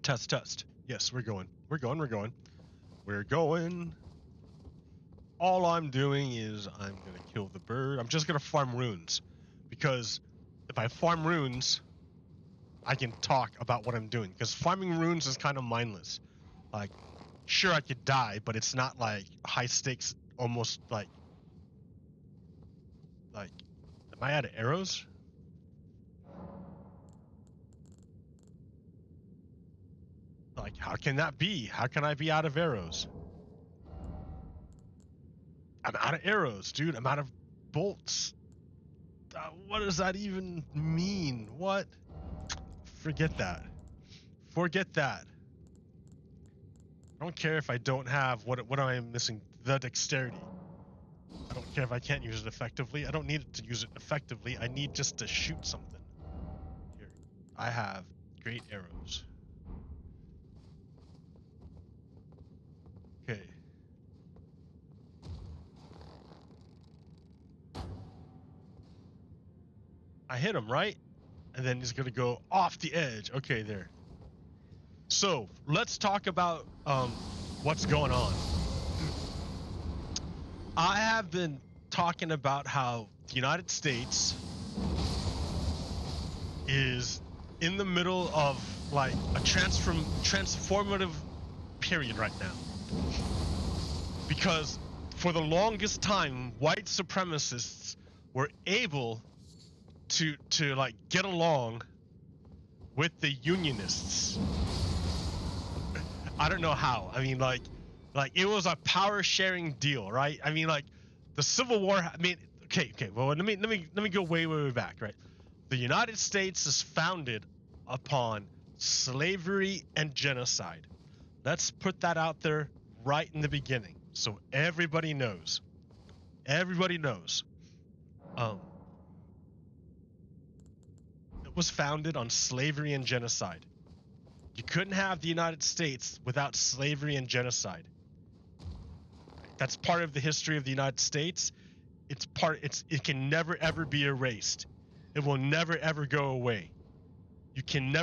Test, test. Yes, we're going. We're going. We're going. We're going. All I'm doing is I'm gonna kill the bird. I'm just gonna farm runes, because if I farm runes, I can talk about what I'm doing. Because farming runes is kind of mindless. Like, sure, I could die, but it's not like high stakes. Almost like, am I out of arrows? Like, how can that be? How can I be out of arrows? I'm out of arrows, dude. I'm out of bolts. What does that even mean? What? Forget that. Forget that. I don't care if I don't have what am I missing? The dexterity. I don't care if I can't use it effectively. I don't need to use it effectively. I need just to shoot something. Here, I have great arrows. Okay. I hit him, right? And then he's gonna go off the edge. Okay, there. So let's talk about what's going on. I have been talking about how the United States is in the middle of like a transformative period right now. Because for the longest time, white supremacists were able to like get along with the unionists. I don't know how. I mean, like it was a power sharing deal, right? I mean, like the Civil War. I mean, okay. Well, let me go way back, right? The United States is founded upon slavery and genocide. Let's put that out there right in the beginning, so everybody knows. Everybody knows. It was founded on slavery and genocide. You couldn't have the United States without slavery and genocide. That's part of the history of the United States. It can never ever be erased. It will never ever go away. You can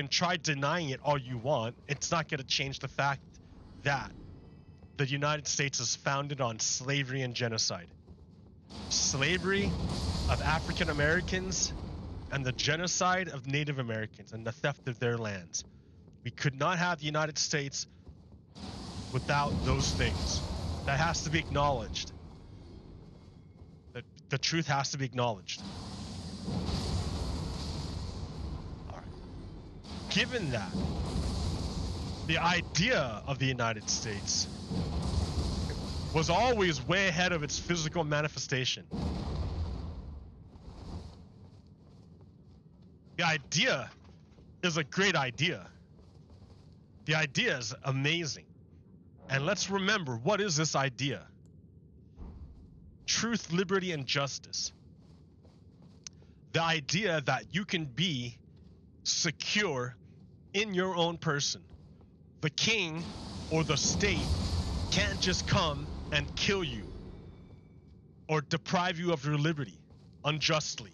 try denying it all you want. It's not going to change the fact that the United States is founded on slavery and genocide. Slavery of African Americans and the genocide of Native Americans and the theft of their lands. We could not have the United States without those things. That has to be acknowledged. The truth has to be acknowledged. All right. Given that, the idea of the United States was always way ahead of its physical manifestation. The idea is a great idea. The idea is amazing. And let's remember, what is this idea? Truth, liberty, and justice. The idea that you can be secure in your own person. The king or the state can't just come and kill you or deprive you of your liberty unjustly.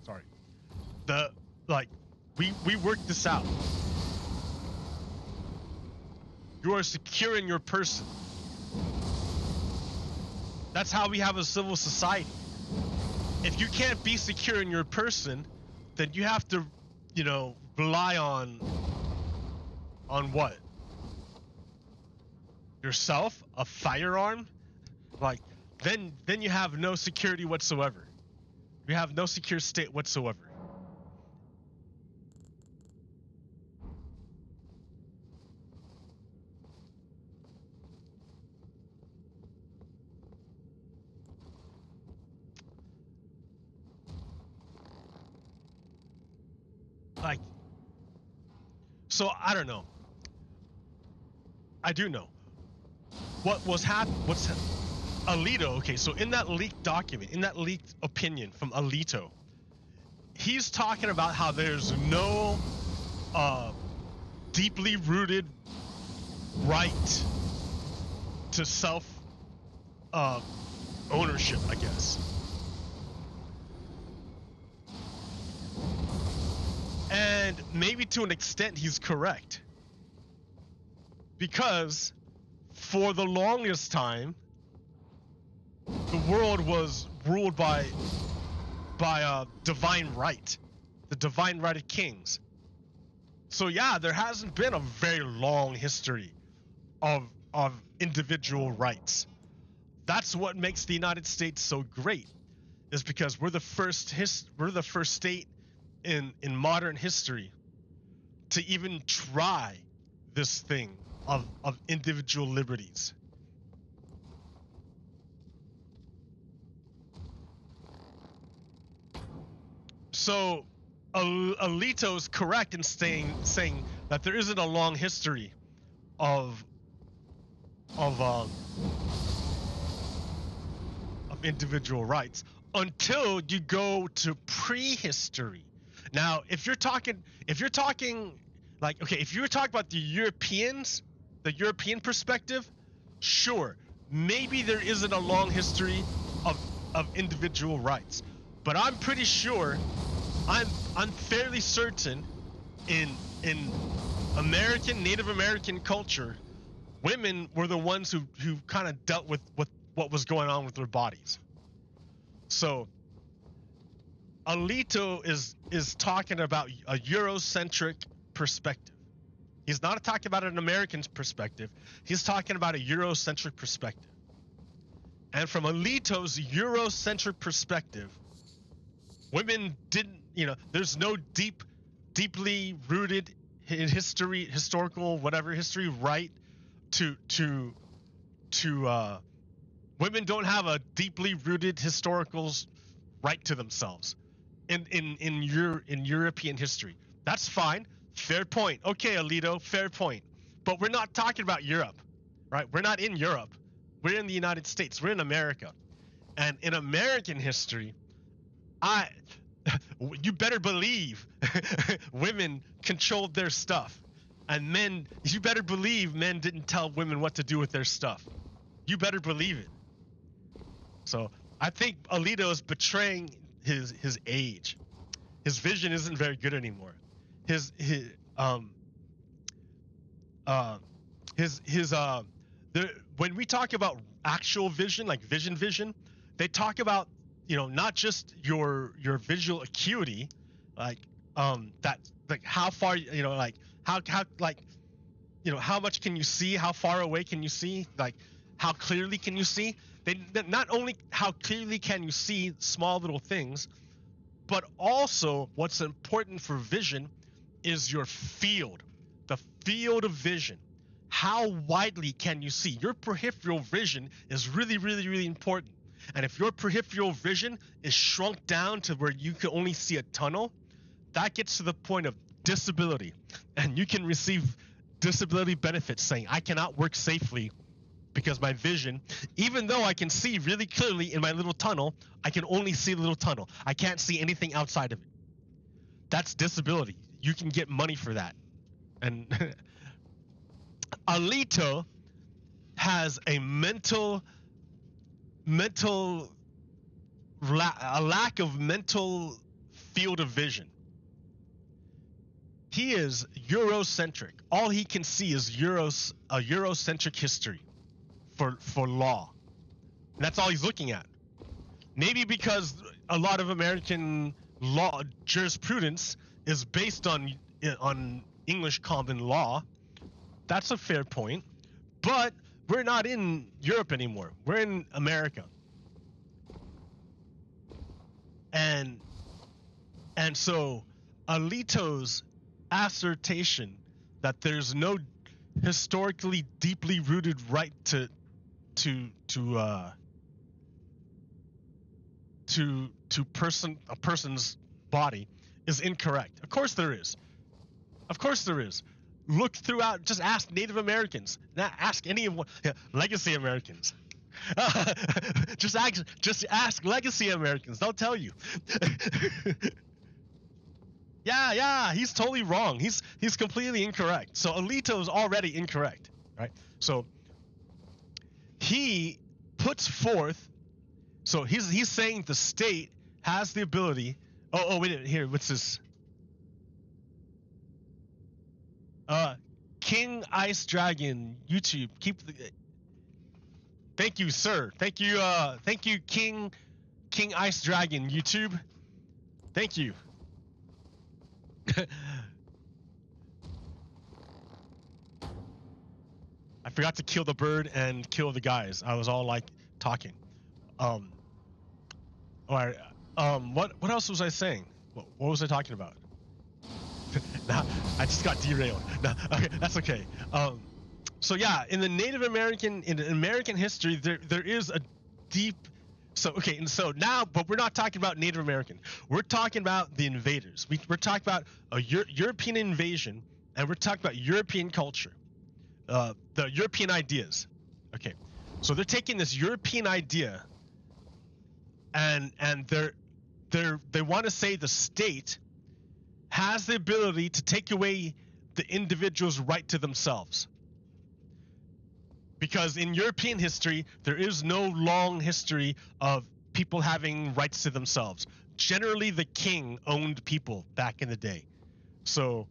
Sorry. We worked this out. You are secure in your person. That's how we have a civil society. If you can't be secure in your person, then you have to, rely on what? Yourself? A firearm? Then you have no security whatsoever. You have no secure state whatsoever. So I don't know. I do know. What's Alito, okay, so in that leaked document, in that leaked opinion from Alito, he's talking about how there's no deeply rooted right to uh, ownership, I guess. And maybe to an extent he's correct. Because for the longest time, the world was ruled by divine right, the divine right of kings. So yeah, there hasn't been a very long history of individual rights. That's what makes the United States so great, is because we're the first state in modern history to even try this thing of individual liberties. So Alito's correct in saying that there isn't a long history of individual rights until you go to prehistory. Now, if you're talking like, okay, if you're talking about the European perspective, sure, maybe there isn't a long history of individual rights, but I'm pretty sure, I'm fairly certain in Native American culture, women were the ones who kind of dealt with what was going on with their bodies. So Alito is talking about a Eurocentric perspective. He's not talking about an American perspective. He's talking about a Eurocentric perspective. And from Alito's Eurocentric perspective, women didn't, there's no deeply rooted in historical right to women don't have a deeply rooted historical right to themselves in European history. That's fine. Fair point. Okay, Alito, fair point. But we're not talking about Europe, right? We're not in Europe. We're in the United States. We're in America. And in American history, you better believe women controlled their stuff. And you better believe men didn't tell women what to do with their stuff. You better believe it. So I think Alito is betraying his age. His vision isn't very good anymore. When we talk about actual vision, like vision, they talk about, not just your visual acuity, like that, like how far, like how much can you see, how far away can you see, like how clearly can you see. They not only how clearly can you see small little things, but also what's important for vision is your field, the field of vision. How widely can you see? Your peripheral vision is really, really, really important. And if your peripheral vision is shrunk down to where you can only see a tunnel, that gets to the point of disability. And you can receive disability benefits saying, I cannot work safely because my vision, even though I can see really clearly in my little tunnel, I can only see the little tunnel. I can't see anything outside of it. That's disability. You can get money for that. And Alito has a lack of mental field of vision. He is Eurocentric. All he can see is a Eurocentric history for law. And that's all he's looking at. Maybe because a lot of American law jurisprudence is based on English common law. That's a fair point. But we're not in Europe anymore. We're in America. And so Alito's assertion that there's no historically deeply rooted right to a person's body is incorrect. Of course there is. Look throughout. Just ask Native Americans. Ask any of legacy Americans. Just ask legacy Americans. They'll tell you. Yeah, he's totally wrong. He's completely incorrect. So Alito is already incorrect, right? So he puts forth. So he's saying the state has the ability. Oh wait, here, what's this? King Ice Dragon YouTube. Thank you, sir. Thank you, King Ice Dragon YouTube. Thank you. I forgot to kill the bird and kill the guys. I was all like talking. All right. What else was I saying? What was I talking about? Nah, I just got derailed. Nah, okay, that's okay. So yeah, in American history, there is a deep. So okay, and so now, but we're not talking about Native American. We're talking about the invaders. We're talking about a European invasion, and we're talking about European culture, the European ideas. Okay, so they're taking this European idea, and they want to say the state has the ability to take away the individual's right to themselves. Because in European history, there is no long history of people having rights to themselves. Generally, the king owned people back in the day. So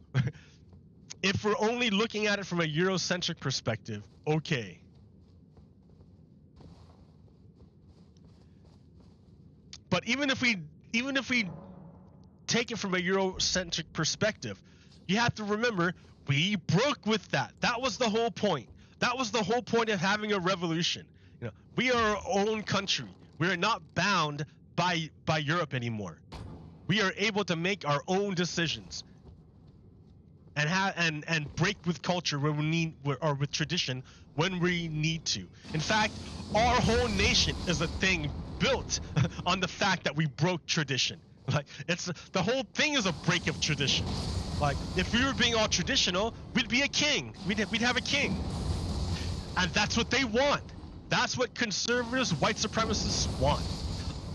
if we're only looking at it from a Eurocentric perspective, okay. But even if we take it from a Eurocentric perspective, you have to remember we broke with that. That was the whole point. That was the whole point of having a revolution. You know, we are our own country. We are not bound by Europe anymore. We are able to make our own decisions and break with culture when we need, or with tradition when we need to. In fact, our whole nation is a thing built on the fact that we broke tradition. Like, it's the whole thing is a break of tradition. Like, if we were being all traditional, we'd be a king. We'd have a king. And that's what they want. That's what conservatives, white supremacists want.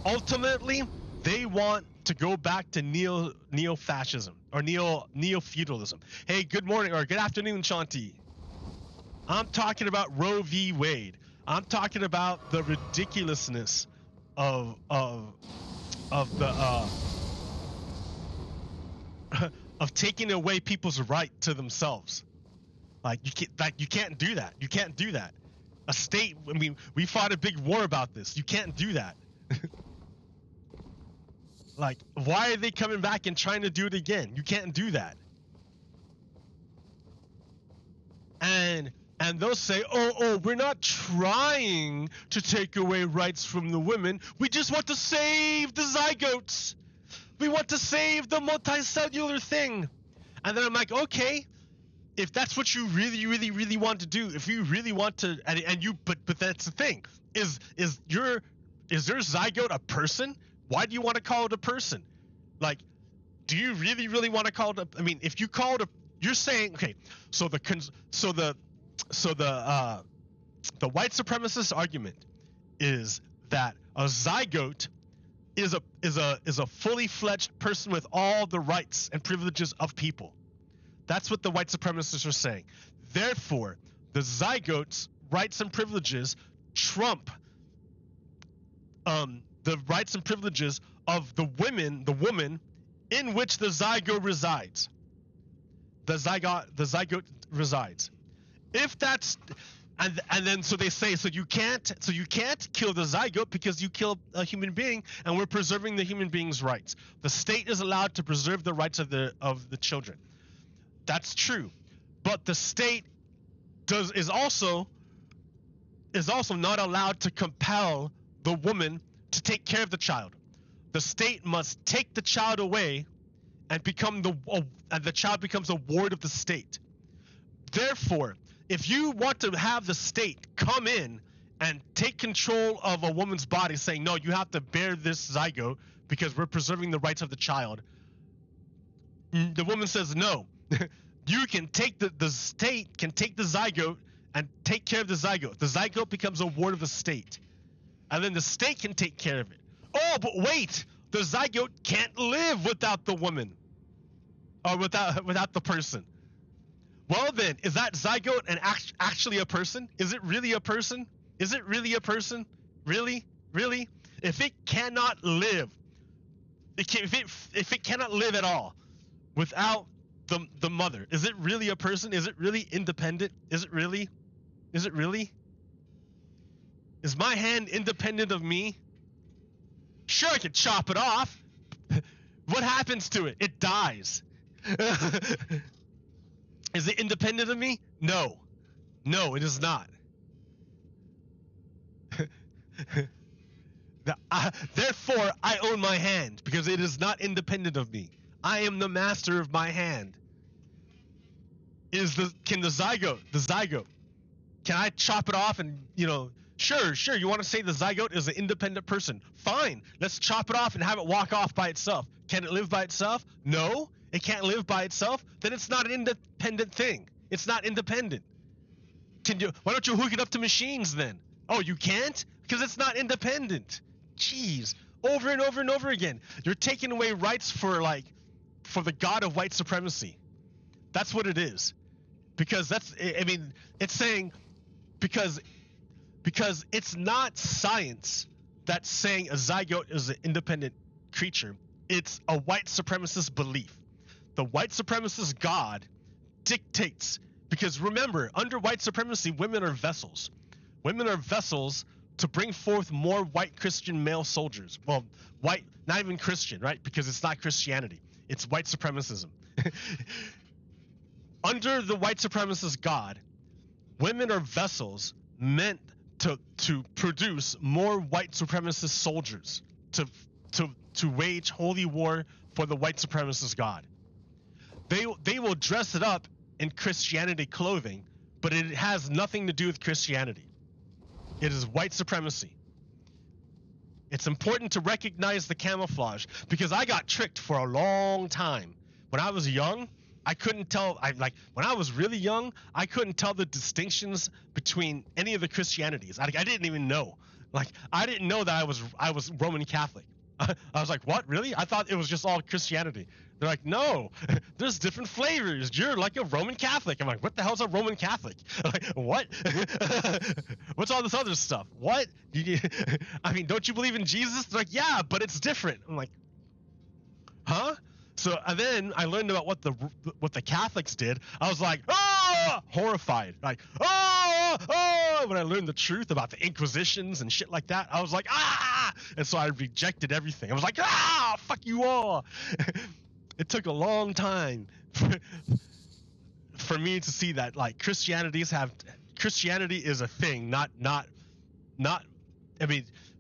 Ultimately, they want to go back to neo-fascism or neo-feudalism. Hey, good morning or good afternoon, Shanti. I'm talking about Roe v. Wade. I'm talking about the ridiculousness of the of taking away people's right to themselves. Like, you can't do that. You can't do that. A state, I mean, we fought a big war about this. You can't do that. Like, why are they coming back and trying to do it again? You can't do that. And they'll say, oh, we're not trying to take away rights from the women. We just want to save the zygotes. We want to save the multicellular thing. And then I'm like, okay, if that's what you really, really, really want to do, if you really want to, but that's the thing, is your zygote a person? Why do you want to call it a person? Like, do you really, really want to call it I mean, if you call it you're saying, okay, so the white supremacist argument is that a zygote is a fully fledged person with all the rights and privileges of people. That's what the white supremacists are saying. Therefore, the zygote's rights and privileges trump the rights and privileges of the woman in which the zygote resides. The zygote resides. If that's and then so they say you can't kill the zygote because you kill a human being, and we're preserving the human being's rights. The state is allowed to preserve the rights of the children. That's true, but the state is also not allowed to compel the woman to take care of the child. The state must take the child away and the child becomes a ward of the state. Therefore, if you want to have the state come in and take control of a woman's body, saying, no, you have to bear this zygote because we're preserving the rights of the child, the woman says, no. You can take the state can take the zygote and take care of the zygote. The zygote becomes a ward of the state. And then the state can take care of it. Oh, but wait, the zygote can't live without the woman. Or without the person. Well then, is that zygote actually a person? Is it really a person? Is it really a person? Really? Really? If it cannot live, if it cannot live at all without the mother, is it really a person? Is it really independent? Is it really? Is it really? Is my hand independent of me? Sure, I could chop it off. What happens to it? It dies. Is it independent of me? No. No, it is not. Therefore, I own my hand because it is not independent of me. I am the master of my hand. Can the zygote, can I chop it off and, sure, you want to say the zygote is an independent person. Fine, let's chop it off and have it walk off by itself. Can it live by itself? No, it can't live by itself. Then it's not an independent thing. It's not independent. Why don't you hook it up to machines then? Oh, you can't? Because it's not independent. Jeez, over and over and over again. You're taking away rights for the god of white supremacy. That's what it is. Because it's saying, because it's not science that's saying a zygote is an independent creature. It's a white supremacist belief. The white supremacist god dictates, because remember, under white supremacy, women are vessels. Women are vessels to bring forth more white Christian male soldiers. Well, white, not even Christian, right? Because it's not Christianity. It's white supremacism. Under the white supremacist god, women are vessels meant to produce more white supremacist soldiers to wage holy war for the white supremacist god. They will dress it up in Christianity clothing, but it has nothing to do with Christianity. It is white supremacy. It's important to recognize the camouflage, because I got tricked for a long time. When I was young, I couldn't tell. When I was really young, I couldn't tell the distinctions between any of the Christianities. I didn't even know. I didn't know that I was Roman Catholic. I was like, what? Really? I thought it was just all Christianity. They're like, no, there's different flavors. You're like a Roman Catholic. I'm like, what the hell's a Roman Catholic? Like, what? What's all this other stuff? What? Don't you believe in Jesus? They're like, yeah, but it's different. I'm like, huh? So and then I learned about what the Catholics did. I was like, oh, horrified. Like, oh, when I learned the truth about the Inquisitions and shit like that, I was like, ah, and so I rejected everything. I was like, ah, fuck you all. It took a long time for me to see that Christianity is a thing,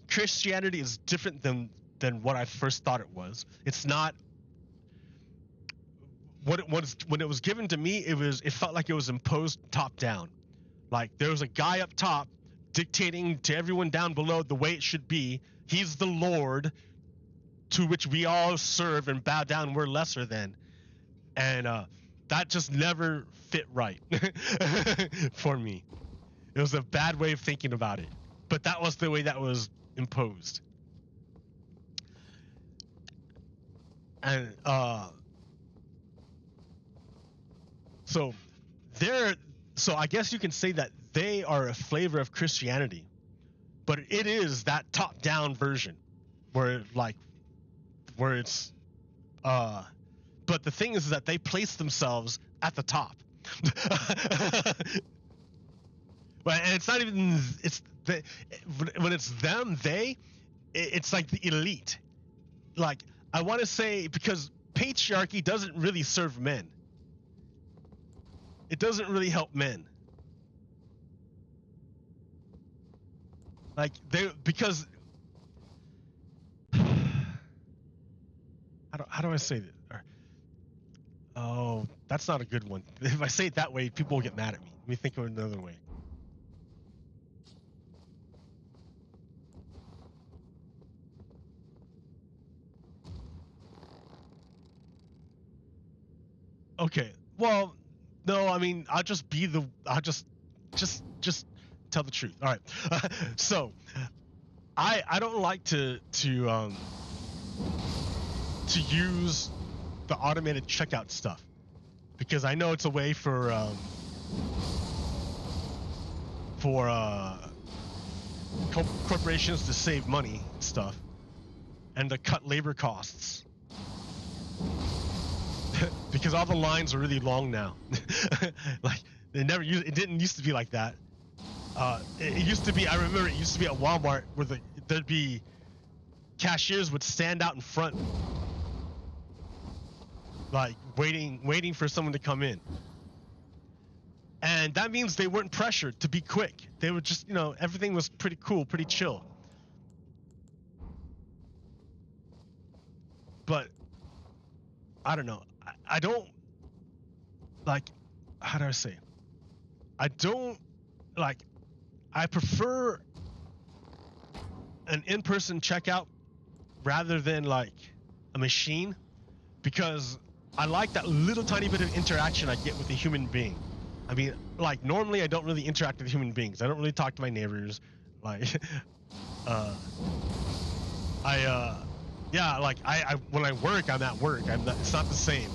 Christianity is different than what I first thought it was. It's not what it was when it was given to me. It felt like it was imposed top down. Like there was a guy up top dictating to everyone down below the way it should be. He's the Lord to which we all serve and bow down. We're lesser than, and that just never fit right for me. It was a bad way of thinking about it, but that was the way that was imposed. And so I guess you can say that they are a flavor of Christianity, but it is that top-down version where it's but the thing is that they place themselves at the top. But and it's not even when it's them, it's like the elite. Like I want to say, because patriarchy doesn't really serve men. It doesn't really help men. Because how do I say that? Oh, that's not a good one. If I say it that way, people will get mad at me. Let me think of another way. Okay. Well, no, I'll just just tell the truth. All right. So, I don't like to use the automated checkout stuff, because I know it's a way for corporations to save money and stuff, and to cut labor costs. Because all the lines are really long now. Like it didn't used to be like that. It used to be, I remember it used to be at Walmart where there'd be cashiers would stand out in front, like waiting for someone to come in. And that means they weren't pressured to be quick. They were just, everything was pretty cool, pretty chill. But I don't know. I don't like, how do I say? I don't like, I prefer an in-person checkout rather than like a machine, because I like that little tiny bit of interaction I get with a human being. I mean, like normally I don't really interact with human beings. I don't really talk to my neighbors. Like, yeah, like I when I work, I'm at work. It's not the same.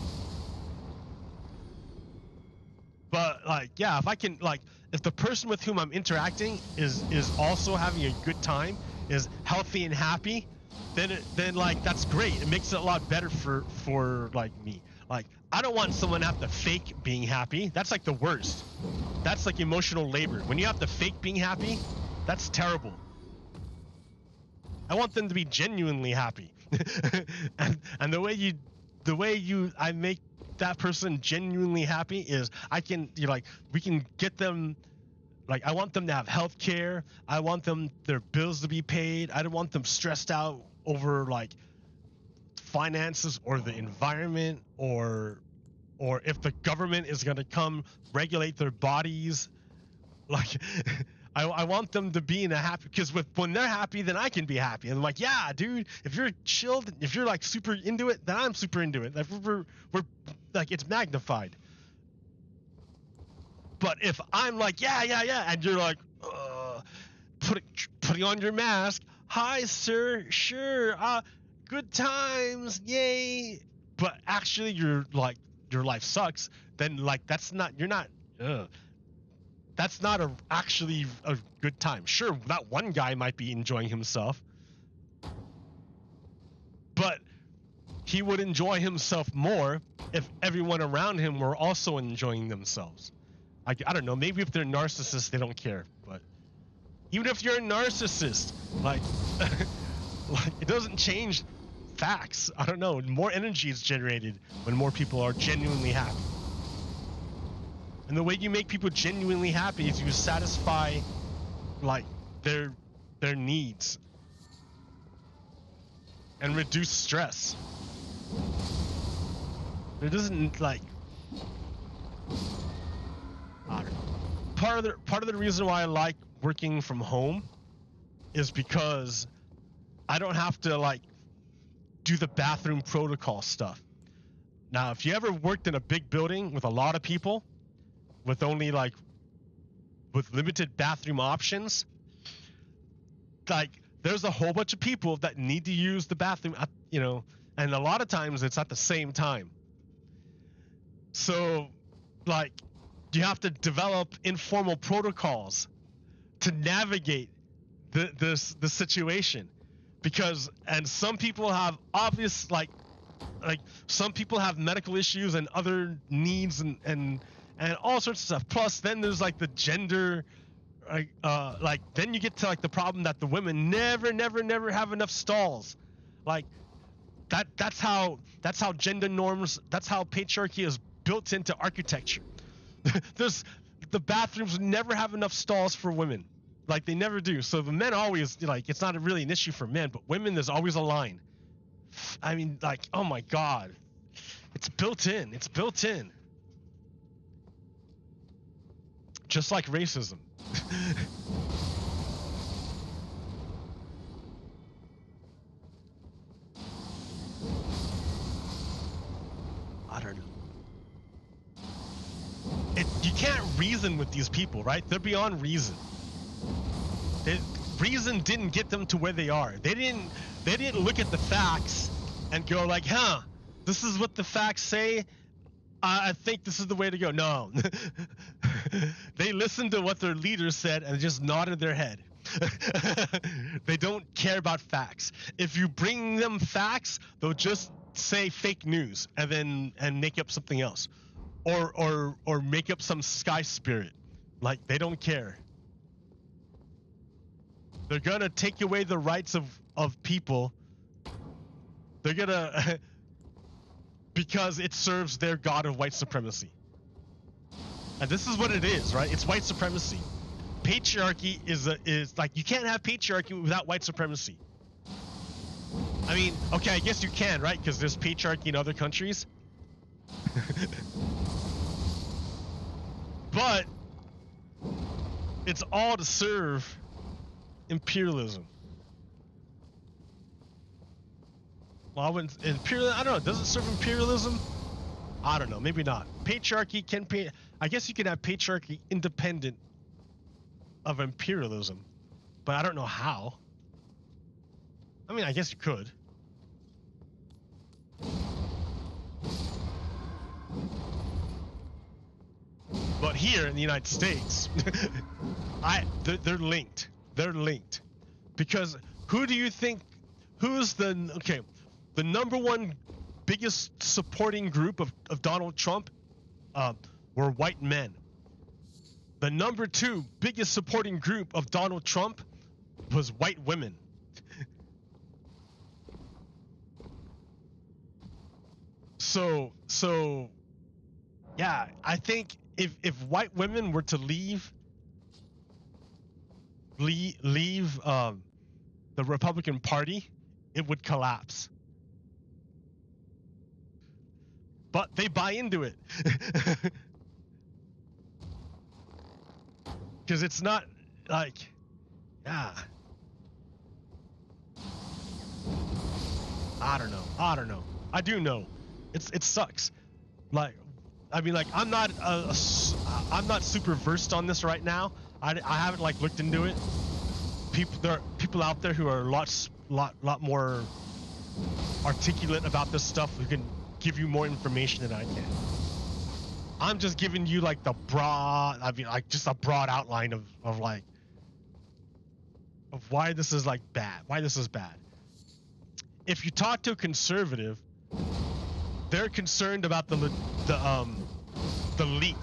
But like, yeah, if I can, like, if the person with whom I'm interacting is also having a good time, is healthy and happy, then like that's great. It makes it a lot better for like me. Like, I don't want someone to have to fake being happy. That's like the worst. That's like emotional labor. When you have to fake being happy, that's terrible. I want them to be genuinely happy. and the way I make that person genuinely happy is we can get them, like, I want them to have health care. I want their bills to be paid. I don't want them stressed out over like finances or the environment or if the government is going to come regulate their bodies. Like, I want them to be in a happy, because when they're happy, then I can be happy. And I'm like, yeah, dude, if you're chilled, if you're like super into it, then I'm super into it. Like we're like, it's magnified. But if I'm like, yeah, and you're like, putting on your mask, hi sir, sure, good times, yay. But actually you're like, your life sucks, then like that's not actually a good time. Sure, that one guy might be enjoying himself, but he would enjoy himself more if everyone around him were also enjoying themselves. I don't know, maybe if they're narcissists, they don't care, but even if you're a narcissist, like, like it doesn't change facts. I don't know, more energy is generated when more people are genuinely happy. And the way you make people genuinely happy is you satisfy like their needs and reduce stress. There doesn't, like, I don't know. Part of the reason why I like working from home is because I don't have to like do the bathroom protocol stuff. Now, if you ever worked in a big building with a lot of people, with limited bathroom options, like there's a whole bunch of people that need to use the bathroom, and a lot of times it's at the same time. So like you have to develop informal protocols to navigate the situation, and some people have obvious like some people have medical issues and other needs and all sorts of stuff. Plus, then there's like the gender, like then you get to like the problem that the women never have enough stalls. Like that's how gender norms, that's how patriarchy is built into architecture. The bathrooms never have enough stalls for women. Like they never do. So the men always, like, it's not really an issue for men, but women, there's always a line. I mean, like, oh my God, it's built in. Just like racism. I don't know. You can't reason with these people, right? They're beyond reason. Reason didn't get them to where they are. They didn't look at the facts and go like, this is what the facts say. I think this is the way to go. No. They listened to what their leaders said and just nodded their head. They don't care about facts. If you bring them facts, they'll just say fake news and make up something else, or make up some sky spirit. Like, they don't care. They're gonna take away the rights of people. They're gonna because it serves their god of white supremacy. And this is what it is, right? It's white supremacy. Patriarchy is like, you can't have patriarchy without white supremacy. I mean, okay, I guess you can, right? Because there's patriarchy in other countries. But it's all to serve imperialism. Well, I wouldn't, I don't know, does it serve imperialism? I don't know, maybe not. Patriarchy can pay. I guess you can have patriarchy independent of imperialism, but I don't know how. I mean, I guess you could. But here in the United States, they're linked. They're linked. Because who do you think, who's the number one biggest supporting group of Donald Trump were white men. The number two biggest supporting group of Donald Trump was white women. So yeah, I think if white women were to leave the Republican Party, it would collapse. But they buy into it. Because it's not like, yeah. I don't know. I do know. It sucks. Like, I mean, like, I'm not super versed on this right now. I haven't like looked into it. There are people out there who are a lot more articulate about this stuff, who can give you more information than I can. I'm just giving you like the broad, just a broad outline of why this is like bad, why this is bad. If you talk to a conservative, they're concerned about the leak.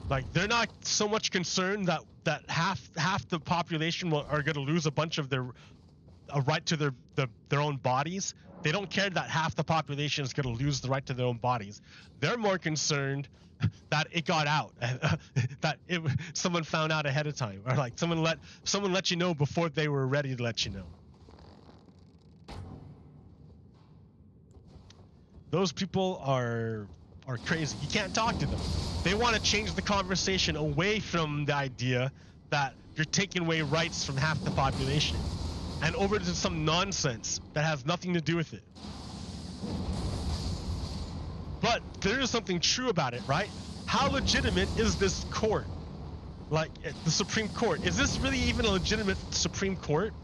Like, they're not so much concerned that half the population are going to lose a bunch of a right to their own bodies. They don't care that half the population is going to lose the right to their own bodies. They're more concerned that it got out, that someone found out ahead of time, or like someone let you know before they were ready to let you know. Those people are crazy. You can't talk to them. They want to change the conversation away from the idea that you're taking away rights from half the population and over to some nonsense that has nothing to do with it. But there is something true about it, right? How legitimate is this court? Like, the Supreme Court. Is this really even a legitimate Supreme Court?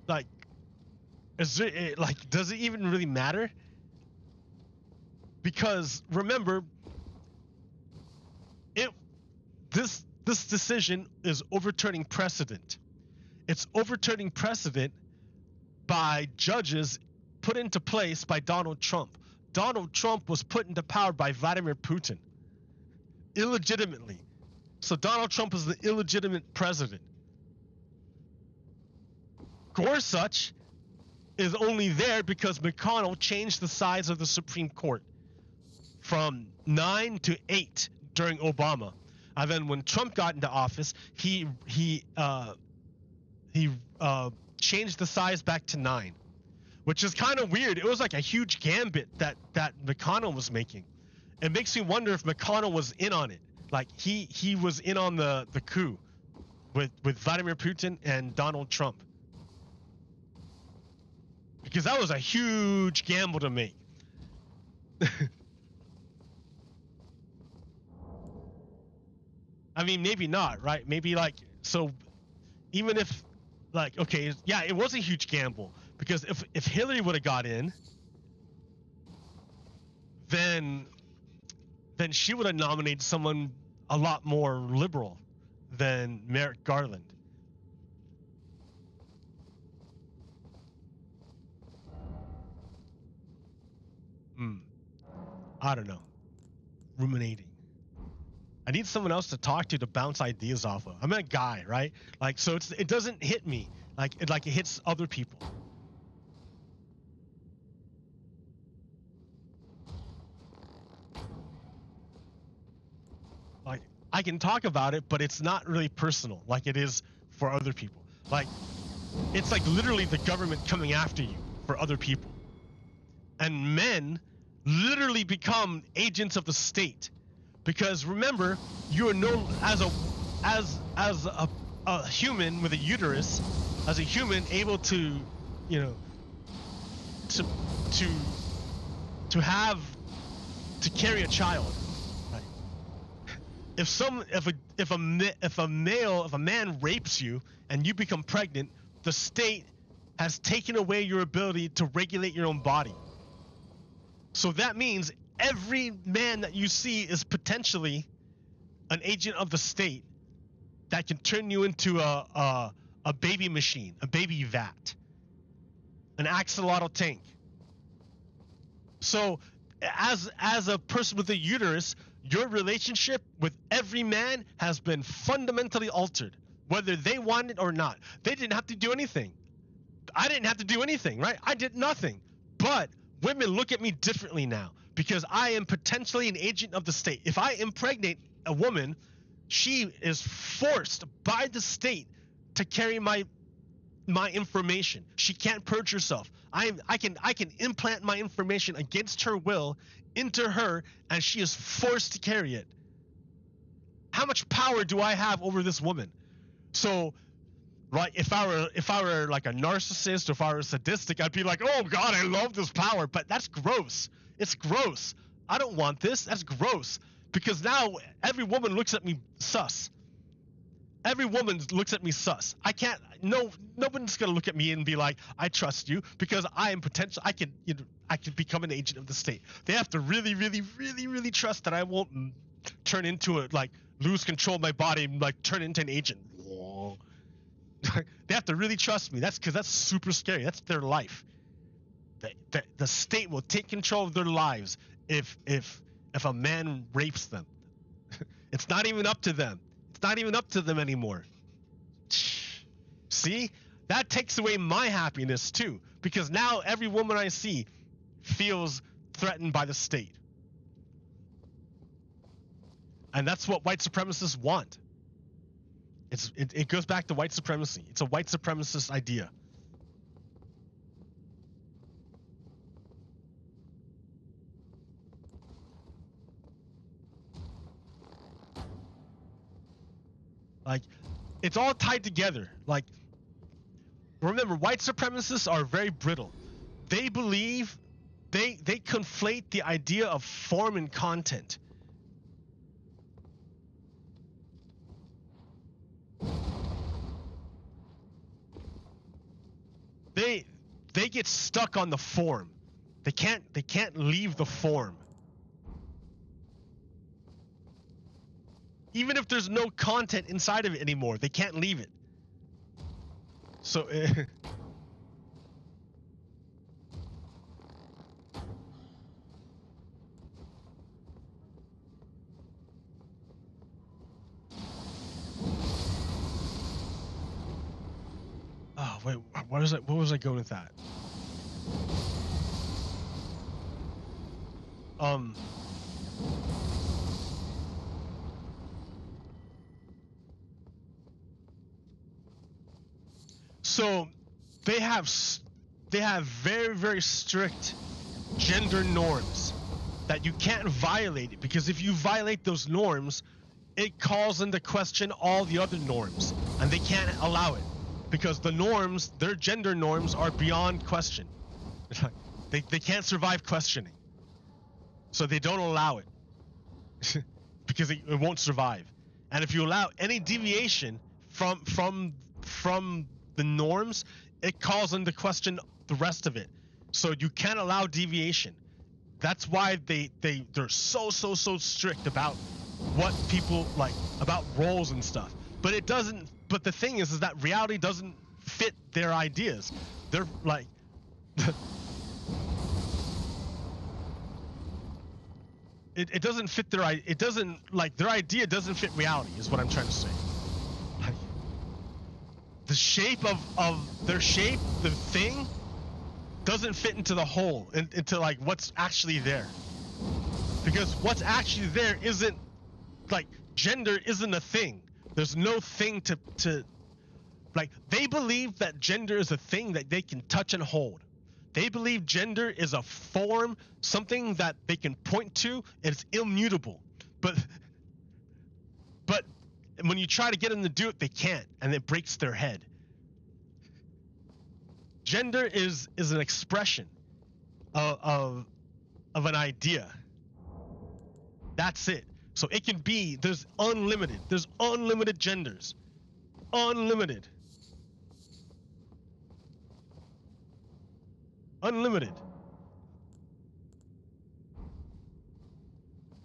Like, does it even really matter? Because remember, this decision is overturning precedent. It's overturning precedent by judges put into place by Donald Trump. Donald Trump was put into power by Vladimir Putin illegitimately. So Donald Trump is the illegitimate president. Gorsuch is only there because McConnell changed the size of the Supreme Court from 9 to 8 during Obama. And then when Trump got into office, he changed the size back to 9, which is kind of weird. It was like a huge gambit that McConnell was making. It makes me wonder if McConnell was in on it. Like, he was in on the coup with Vladimir Putin and Donald Trump. Because that was a huge gamble to make. I mean, maybe not, right? Maybe like, so even if, like, okay, yeah, it was a huge gamble, because if Hillary would have got in, then she would have nominated someone a lot more liberal than Merrick Garland. I don't know. Ruminating. I need someone else to talk to bounce ideas off of. I'm a guy, right? Like, so it doesn't hit me like it hits other people. Like, I can talk about it, but it's not really personal like it is for other people. Like, it's like literally the government coming after you for other people. And men literally become agents of the state. Because remember, you are known as a human with a uterus, as a human able to, you know, to carry a child. Right? If a man rapes you and you become pregnant, the state has taken away your ability to regulate your own body. So that means every man that you see is potentially an agent of the state that can turn you into a baby machine, a baby vat, an axolotl tank. So as a person with a uterus, your relationship with every man has been fundamentally altered, whether they want it or not. They didn't have to do anything. I didn't have to do anything, right? I did nothing. But women look at me differently now because I am potentially an agent of the state. If I impregnate a woman, she is forced by the state to carry my information. She can't purge herself. I can implant my information against her will into her, and she is forced to carry it. How much power do I have over this woman? So, right, if I were like a narcissist, or if I were sadistic, I'd be like, oh God, I love this power. But that's gross. It's gross. I don't want this. That's gross. Because now every woman looks at me sus. Every woman looks at me sus. I can't. No one's gonna look at me and be like, I trust you, because I am potential. I can become an agent of the state. They have to really, really, really, really trust that I won't turn into lose control of my body and turn into an agent. They have to really trust me. That's because that's super scary. That's their life. The state will take control of their lives if a man rapes them. It's not even up to them. It's not even up to them anymore. See? That takes away my happiness too, because now every woman I see feels threatened by the state. And that's what white supremacists want. It goes back to white supremacy. It's a white supremacist idea. It's all tied together. Remember, white supremacists are very brittle. They believe they conflate the idea of form and content. They get stuck on the form. They can't leave the form. Even if there's no content inside of it anymore, they can't leave it. So oh wait, what was I going with that? So they have very, very strict gender norms that you can't violate it, because if you violate those norms, it calls into question all the other norms, and they can't allow it because the norms, their gender norms, are beyond question. They can't survive questioning, so they don't allow it because it won't survive. And if you allow any deviation from the norms, it calls into question the rest of it. So you can't allow deviation. That's why they're so strict about what people like, about roles and stuff. but it doesn't. But the thing is that reality doesn't fit their ideas. They're like. It doesn't fit their it doesn't like their idea doesn't fit reality is what I'm trying to say. Like the shape of their shape, the thing doesn't fit into the whole, into like what's actually there. Because what's actually there isn't like gender isn't a thing. There's no thing to like they believe that gender is a thing that they can touch and hold. They believe gender is a form, something that they can point to, and it's immutable. But when you try to get them to do it, they can't, and it breaks their head. Gender is an expression of an idea. That's it. So it can be, there's unlimited genders. Unlimited.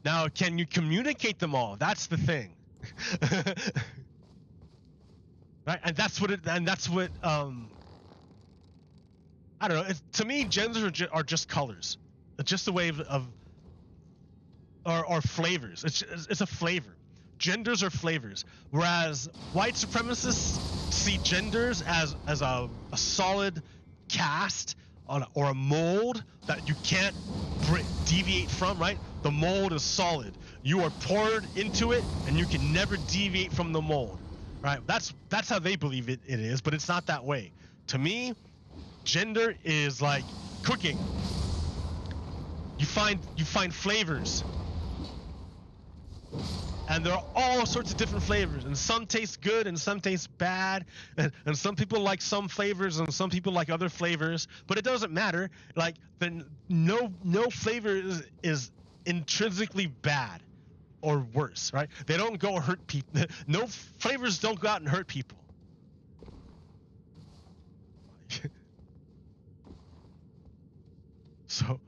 Now, can you communicate them all? That's the thing. Right? And that's what I don't know. To me, genders are just colors. It's just a way of or flavors. It's a flavor. Genders are flavors. Whereas white supremacists see genders as a solid cast or a mold that you can't deviate from, right? The mold is solid. You are poured into it, and you can never deviate from the mold, right? That's how they believe it is, but it's not that way. To me, gender is like cooking. You find flavors, and there are all sorts of different flavors, and some taste good and some taste bad, and some people like some flavors and some people like other flavors, but it doesn't matter. Like no flavor is intrinsically bad or worse, right? They don't go hurt people. No flavors don't go out and hurt people. So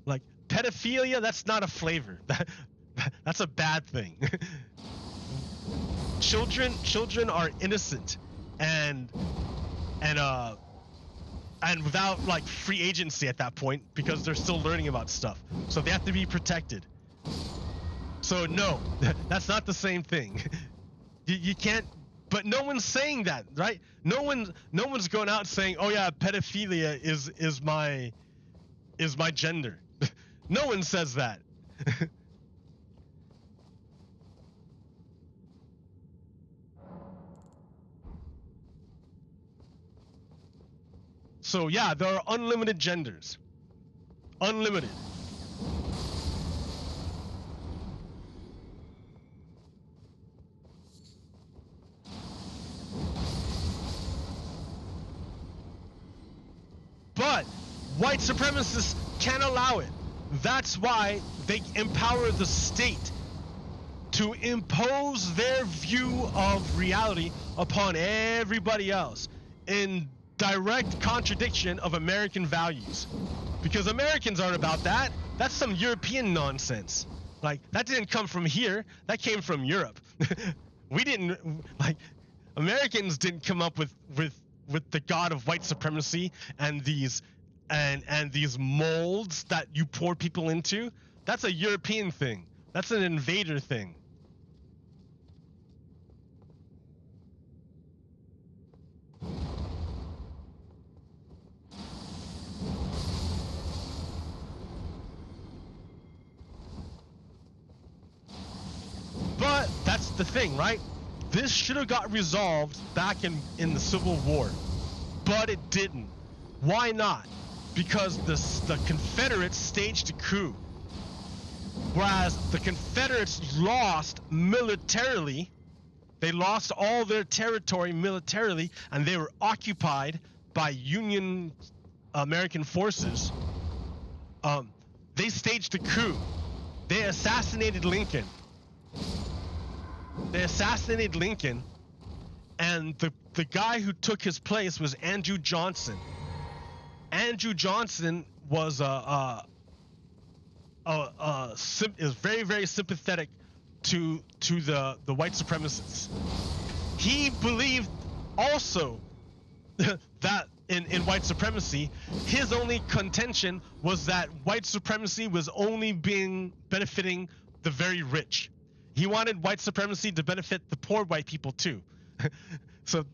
like pedophilia, that's not a flavor. That's a bad thing. Children are innocent and without like free agency at that point because they're still learning about stuff. So they have to be protected. So no, that's not the same thing. You can't. But no one's saying that, right? No one's going out saying, "Oh yeah, pedophilia is my gender." No one says that. So yeah, there are unlimited genders. Unlimited. But white supremacists can't allow it. That's why they empower the state to impose their view of reality upon everybody else in direct contradiction of American values. Because Americans aren't about that. That's some European nonsense. Like, that didn't come from here. That came from Europe. We didn't, like, Americans didn't come up with the god of white supremacy and these molds that you pour people into. That's a European thing. That's an invader thing. But that's the thing, right? This should have got resolved back in the Civil War, but it didn't. Why not? Because the Confederates staged a coup. Whereas the Confederates lost militarily, they lost all their territory militarily, and they were occupied by Union American forces. They staged a coup. They assassinated Lincoln. And the guy who took his place was Andrew Johnson. Andrew Johnson was is very, very sympathetic to the white supremacists. He believed also that in white supremacy, his only contention was that white supremacy was only benefiting the very rich. He wanted white supremacy to benefit the poor white people too. So,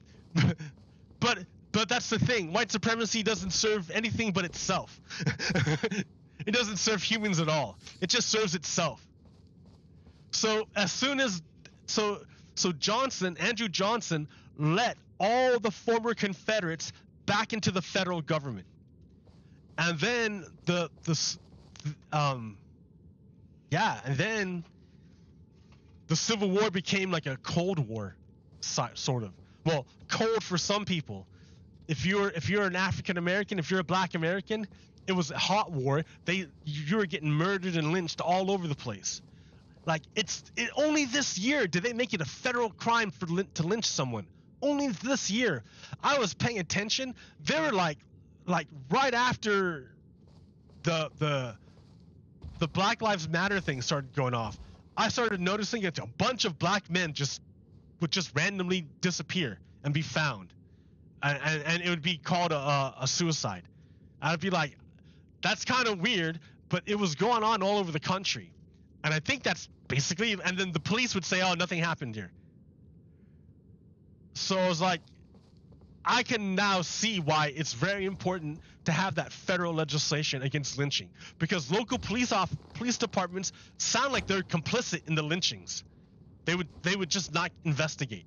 but that's the thing. White supremacy doesn't serve anything but itself. It doesn't serve humans at all. It just serves itself. So as soon as so Andrew Johnson let all the former Confederates back into the federal government, and then and then the Civil War became like a Cold War, sort of. Well, cold for some people. If you're an African American, if you're a Black American, it was a hot war. You were getting murdered and lynched all over the place. Like only this year did they make it a federal crime to lynch someone. Only this year. I was paying attention. They were like right after the Black Lives Matter thing started going off, I started noticing that a bunch of black men would just randomly disappear and be found, and it would be called a suicide. I'd be like, that's kind of weird, but it was going on all over the country, and I think that's basically. And then the police would say, "Oh, nothing happened here." So I was like, I can now see why it's very important to have that federal legislation against lynching, because local police departments sound like they're complicit in the lynchings. They would just not investigate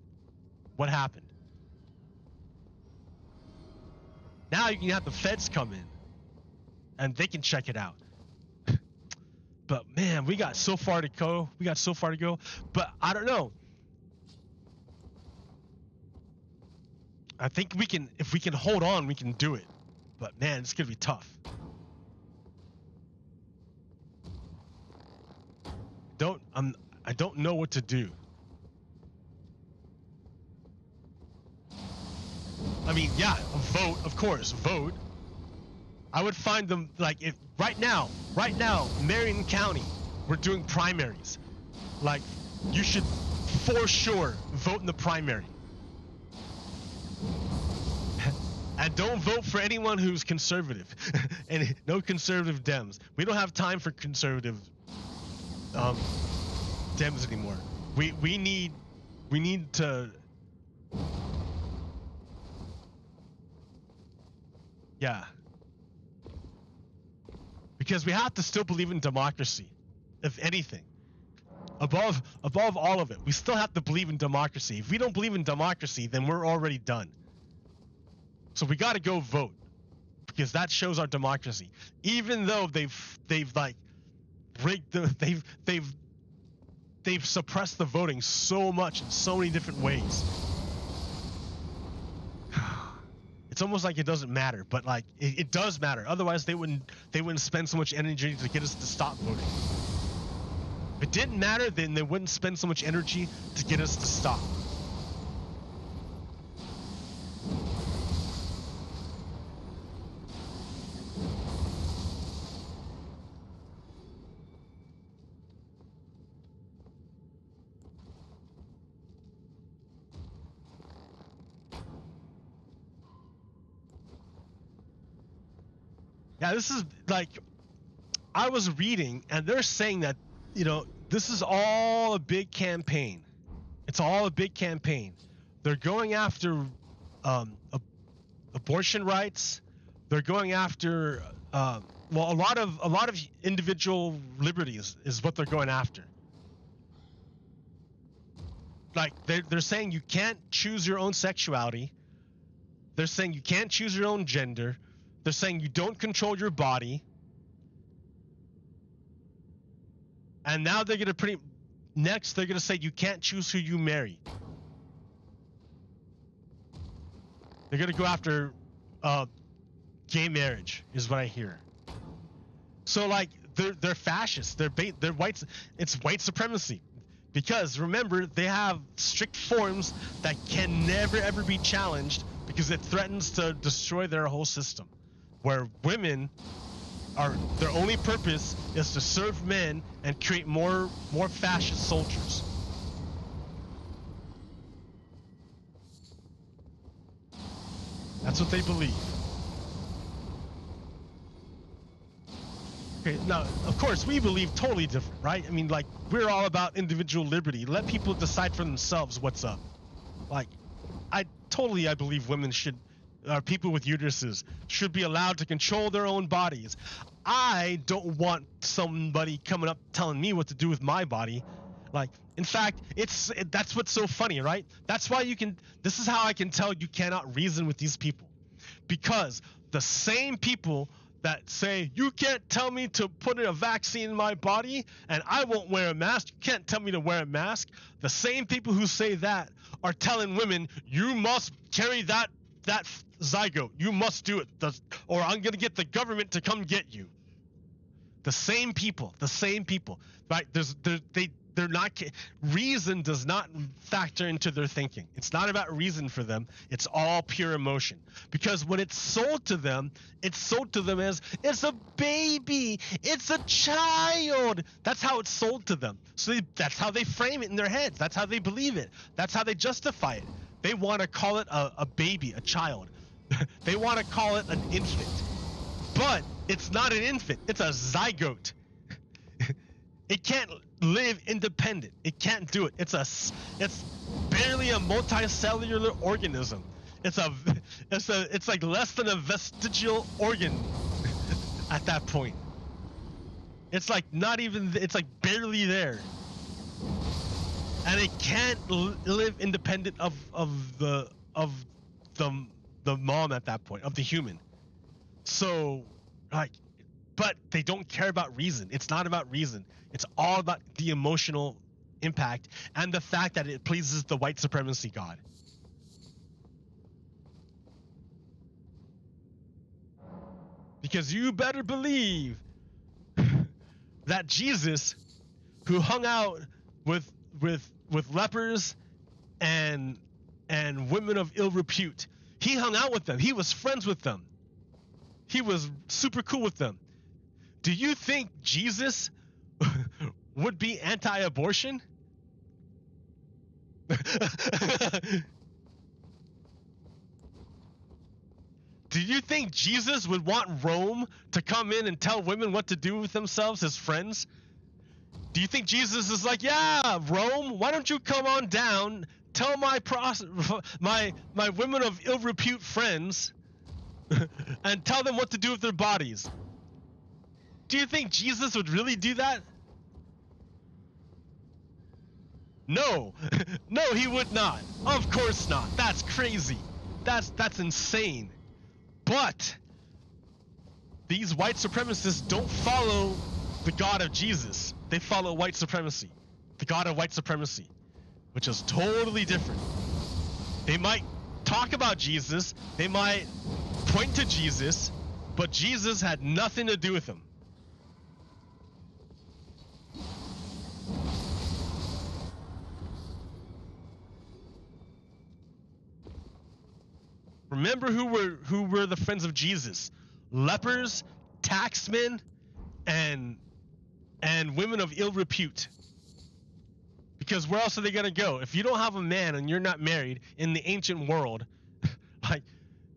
what happened. Now you can have the feds come in and they can check it out. But man, we got so far to go. But I don't know. I think if we can hold on, we can do it. But man, it's gonna be tough. I don't know what to do. I mean, yeah, vote, of course, vote. I would find them, like, if right now, Marion County, we're doing primaries. Like, you should for sure vote in the primary. And don't vote for anyone who's conservative. And no conservative Dems. We don't have time for conservative Dems anymore. We need to. Yeah. Because we have to still believe in democracy, if anything. Above all of it, we still have to believe in democracy. If we don't believe in democracy, then we're already done. So we got to go vote, because that shows our democracy. Even though they've like rigged they've suppressed the voting so much in so many different ways. It's almost like it doesn't matter, but like it does matter. Otherwise, they wouldn't spend so much energy to get us to stop voting. If it didn't matter, then they wouldn't spend so much energy to get us to stop. Yeah, this is like, I was reading and they're saying that, this is all a big campaign. It's all a big campaign. They're going after abortion rights. They're going after a lot of individual liberties is what they're going after. Like they're saying you can't choose your own sexuality. They're saying you can't choose your own gender. They're saying you don't control your body. And now they're going to next they're going to say you can't choose who you marry. They're going to go after gay marriage is what I hear. So like they're fascists. They're white. It's white supremacy. Because remember, they have strict forms that can never ever be challenged, because it threatens to destroy their whole system, where women are their only purpose is to serve men and create more fascist soldiers. That's what they believe. Okay, now, of course, we believe totally different, right? I mean, like, we're all about individual liberty. Let people decide for themselves what's up. Like, I believe women should, people with uteruses should be allowed to control their own bodies. I don't want somebody coming up telling me what to do with my body. Like, in fact, that's what's so funny, right? That's why this is how I can tell you cannot reason with these people. Because the same people that say, you can't tell me to put a vaccine in my body and I won't wear a mask, you can't tell me to wear a mask, the same people who say that are telling women, you must carry that zygote, you must do it, or I'm gonna get the government to come get you. The same people, right? They're not, reason does not factor into their thinking. It's not about reason for them. It's all pure emotion. Because when it's sold to them as, it's a baby, it's a child. That's how it's sold to them. So that's how they frame it in their heads. That's how they believe it. That's how they justify it. They want to call it a baby, a child. They want to call it an infant. But it's not an infant, it's a zygote. It can't live independent. It can't do it. It's barely a multicellular organism. It's like less than a vestigial organ at that point. It's like not even, it's like barely there. And it can't live independent of the mom at that point, of the human. So, like, but they don't care about reason. It's not about reason. It's all about the emotional impact and the fact that it pleases the white supremacy god. Because you better believe that Jesus, who hung out with lepers and women of ill repute, he hung out with them. He was friends with them. He was super cool with them. Do you think Jesus would be anti-abortion? Do you think Jesus would want Rome to come in and tell women what to do with themselves, his friends? Do you think Jesus is like, yeah, Rome, why don't you come on down, tell my women of ill repute friends and tell them what to do with their bodies? Do you think Jesus would really do that? No. No, he would not. Of course not. That's crazy. That's insane. But these white supremacists don't follow the God of Jesus. They follow white supremacy. The God of white supremacy, which is totally different. They might talk about Jesus, they might point to Jesus, but Jesus had nothing to do with them. Remember who were the friends of Jesus? Lepers, taxmen, and women of ill repute. Because where else are they gonna go? If you don't have a man and you're not married in the ancient world, like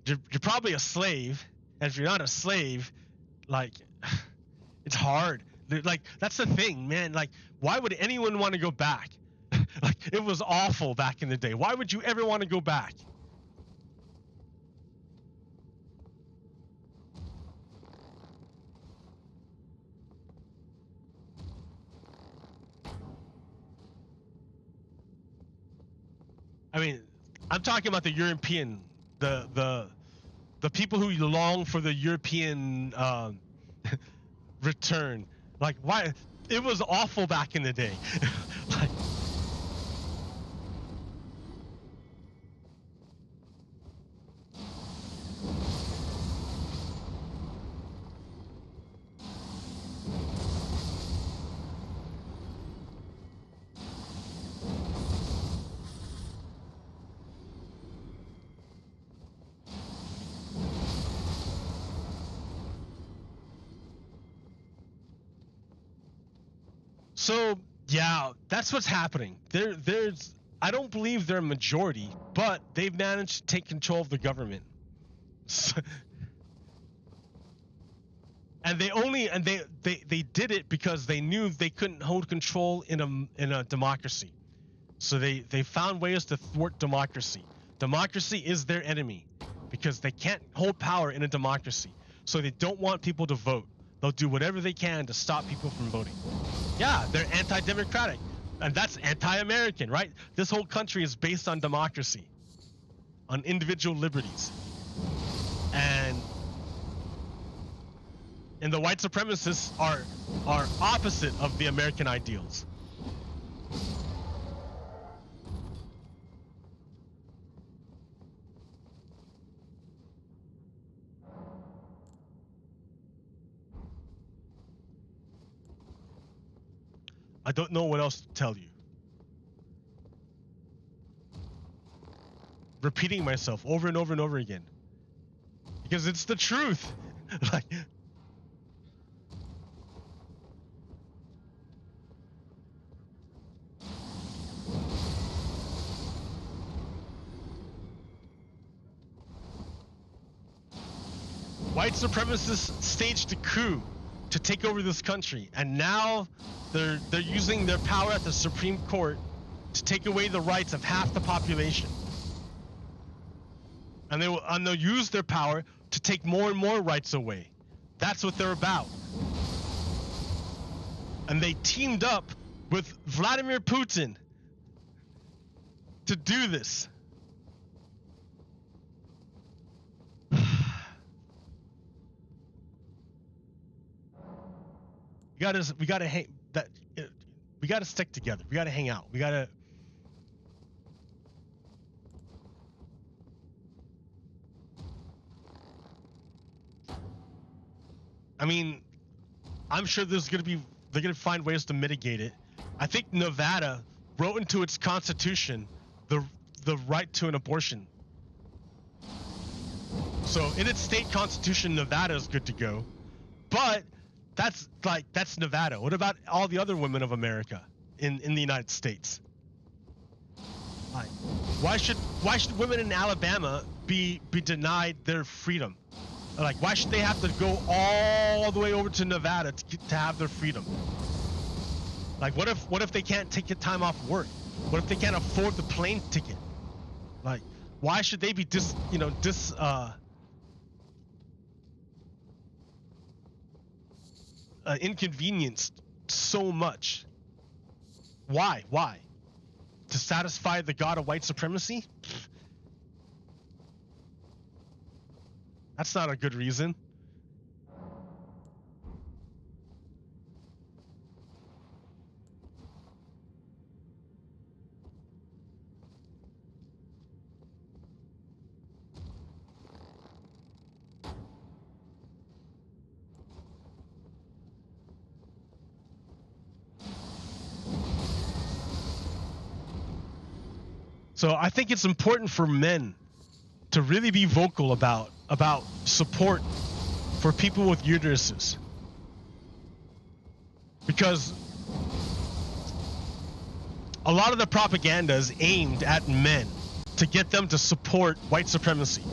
you're probably a slave. And if you're not a slave, like it's hard. Like that's the thing, man. Like why would anyone want to go back? Like it was awful back in the day. Why would you ever want to go back? I mean, I'm talking about the European, the people who long for the European return. Like, why? It was awful back in the day. Like, So yeah, that's what's happening. There's I don't believe they're a majority, but they've managed to take control of the government. And they did it because they knew they couldn't hold control in a democracy. So they found ways to thwart democracy. Democracy is their enemy because they can't hold power in a democracy. So they don't want people to vote. They'll do whatever they can to stop people from voting. Yeah, they're anti-democratic, and that's anti-American, right? This whole country is based on democracy, on individual liberties. And the white supremacists are opposite of the American ideals. I don't know what else to tell you. Repeating myself over and over and over again. Because it's the truth. Like, white supremacists staged a coup to take over this country, and now they're using their power at the Supreme Court to take away the rights of half the population. And they'll use their power to take more and more rights away. That's what they're about. And they teamed up with Vladimir Putin to do this. We gotta stick together. We gotta hang out. I mean, I'm sure they're gonna find ways to mitigate it. I think Nevada wrote into its constitution the right to an abortion. So in its state constitution, Nevada is good to go. But that's Nevada. What about all the other women of America in the United States? Like, why should women in Alabama be denied their freedom? Like, why should they have to go all the way over to Nevada to have their freedom? Like, what if they can't take time off work? What if they can't afford the plane ticket? Like, why should they be inconvenienced so much? Why? To satisfy the god of white supremacy? That's not a good reason. So I think it's important for men to really be vocal about support for people with uteruses. Because a lot of the propaganda is aimed at men to get them to support white supremacy.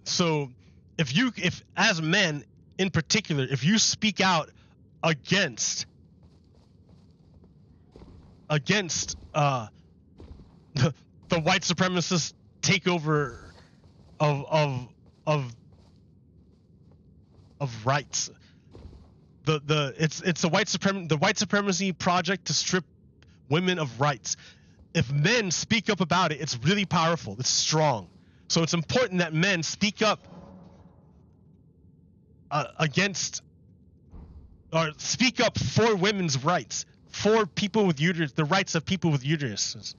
So if as men in particular, if you speak out against the white supremacist takeover of rights, it's the white supremacy project to strip women of rights. If men speak up about it, it's really powerful. It's strong. So it's important that men speak up against, or speak up for women's rights, for people with uterus, the rights of people with uteruses.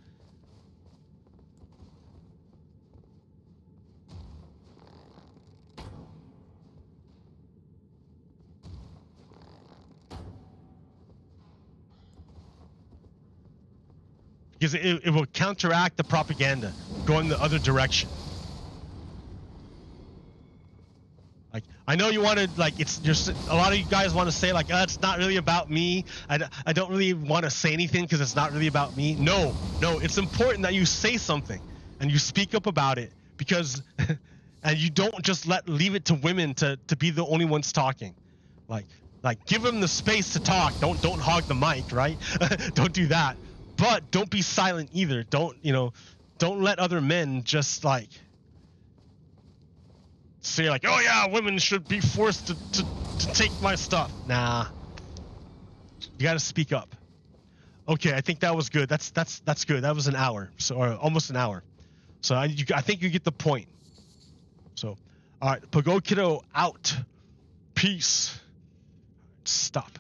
Because it will counteract the propaganda going the other direction. I know you want to like a lot of you guys want to say like it's not really about me. I don't really want to say anything because it's not really about me. No, it's important that you say something and you speak up about it because and you don't just leave it to women to be the only ones talking. Like give them the space to talk. Don't hog the mic, right? Don't do that. But don't be silent either. Don't let other men just like say like, oh yeah, women should be forced to take my stuff. Nah, you gotta speak up. Okay, I think that was good. That's good. That was an hour, or almost an hour. So I think you get the point. So, all right, Pago Kiddo out. Peace. Stop.